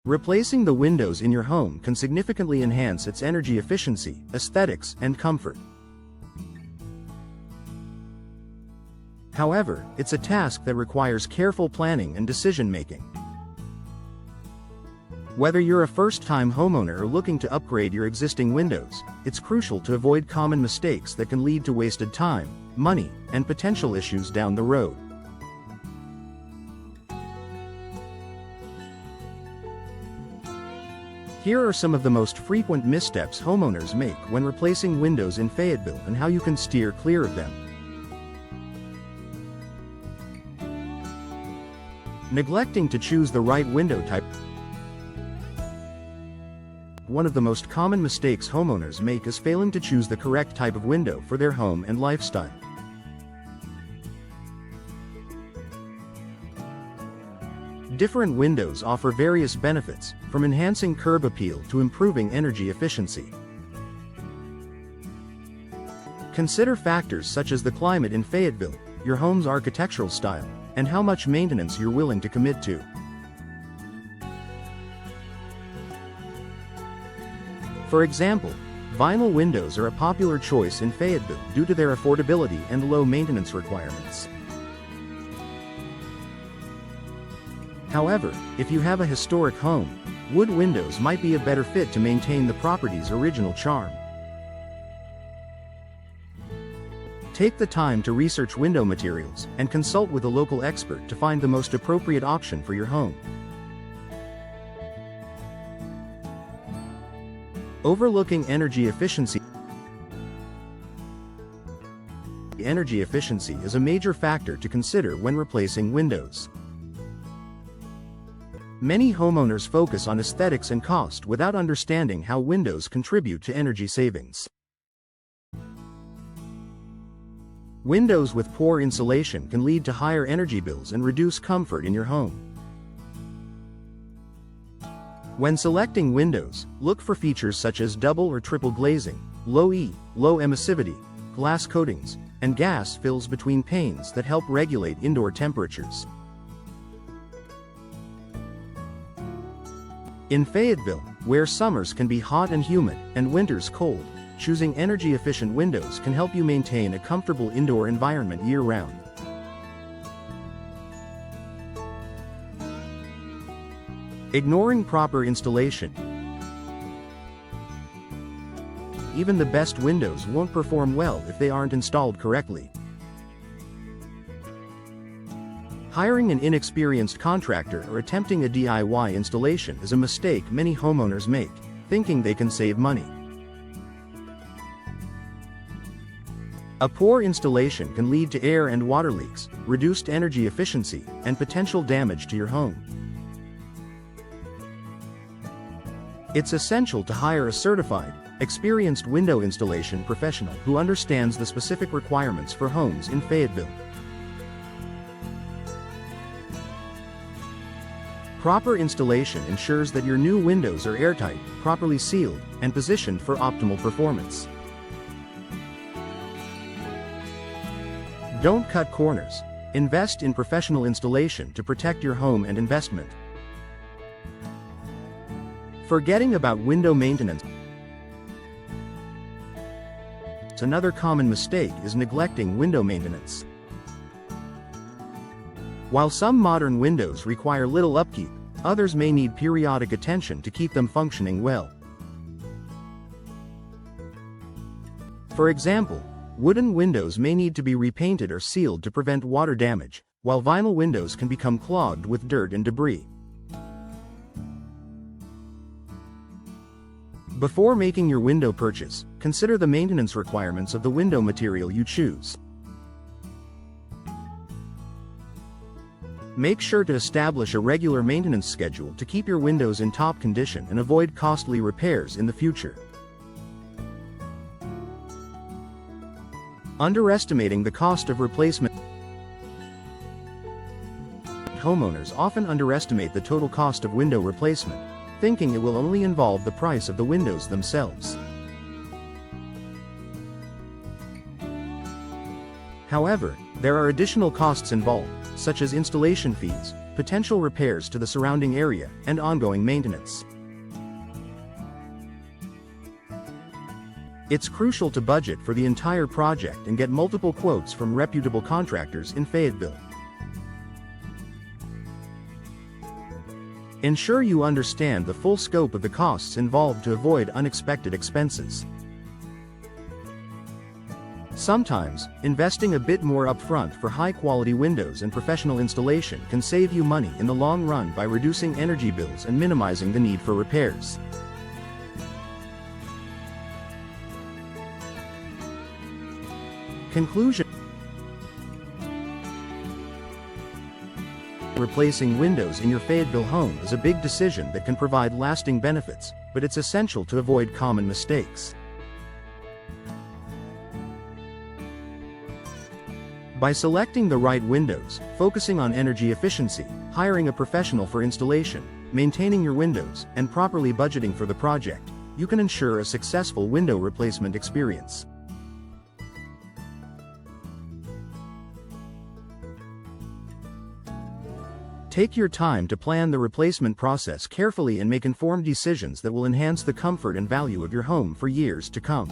Replacing the windows in your home can significantly enhance its energy efficiency, aesthetics, and comfort. However, it's a task that requires careful planning and decision-making. Whether you're a first-time homeowner or looking to upgrade your existing windows, it's crucial to avoid common mistakes that can lead to wasted time, money, and potential issues down the road. Here are some of the most frequent missteps homeowners make when replacing windows in Fayetteville and how you can steer clear of them. Neglecting to choose the right window type. One of the most common mistakes homeowners make is failing to choose the correct type of window for their home and lifestyle. Different windows offer various benefits, from enhancing curb appeal to improving energy efficiency. Consider factors such as the climate in Fayetteville, your home's architectural style, and how much maintenance you're willing to commit to. For example, vinyl windows are a popular choice in Fayetteville due to their affordability and low maintenance requirements. However, if you have a historic home, wood windows might be a better fit to maintain the property's original charm. Take the time to research window materials and consult with a local expert to find the most appropriate option for your home. Overlooking energy efficiency. Energy efficiency is a major factor to consider when replacing windows. Many homeowners focus on aesthetics and cost without understanding how windows contribute to energy savings. Windows with poor insulation can lead to higher energy bills and reduce comfort in your home. When selecting windows, look for features such as double or triple glazing, low emissivity, glass coatings, and gas fills between panes that help regulate indoor temperatures. In Fayetteville, where summers can be hot and humid, and winters cold, choosing energy-efficient windows can help you maintain a comfortable indoor environment year-round. Ignoring proper installation. Even the best windows won't perform well if they aren't installed correctly. Hiring an inexperienced contractor or attempting a DIY installation is a mistake many homeowners make, thinking they can save money. A poor installation can lead to air and water leaks, reduced energy efficiency, and potential damage to your home. It's essential to hire a certified, experienced window installation professional who understands the specific requirements for homes in Fayetteville. Proper installation ensures that your new windows are airtight, properly sealed, and positioned for optimal performance. Don't cut corners. Invest in professional installation to protect your home and investment. Forgetting about window maintenance. Another common mistake is neglecting window maintenance. While some modern windows require little upkeep, others may need periodic attention to keep them functioning well. For example, wooden windows may need to be repainted or sealed to prevent water damage, while vinyl windows can become clogged with dirt and debris. Before making your window purchase, consider the maintenance requirements of the window material you choose. Make sure to establish a regular maintenance schedule to keep your windows in top condition and avoid costly repairs in the future. Underestimating the cost of replacement. Homeowners often underestimate the total cost of window replacement, thinking it will only involve the price of the windows themselves. However, there are additional costs involved, such as installation fees, potential repairs to the surrounding area, and ongoing maintenance. It's crucial to budget for the entire project and get multiple quotes from reputable contractors in Fayetteville. Ensure you understand the full scope of the costs involved to avoid unexpected expenses. Sometimes, investing a bit more upfront for high-quality windows and professional installation can save you money in the long run by reducing energy bills and minimizing the need for repairs. Conclusion: replacing windows in your Fayetteville home is a big decision that can provide lasting benefits, but it's essential to avoid common mistakes. By selecting the right windows, focusing on energy efficiency, hiring a professional for installation, maintaining your windows, and properly budgeting for the project, you can ensure a successful window replacement experience. Take your time to plan the replacement process carefully and make informed decisions that will enhance the comfort and value of your home for years to come.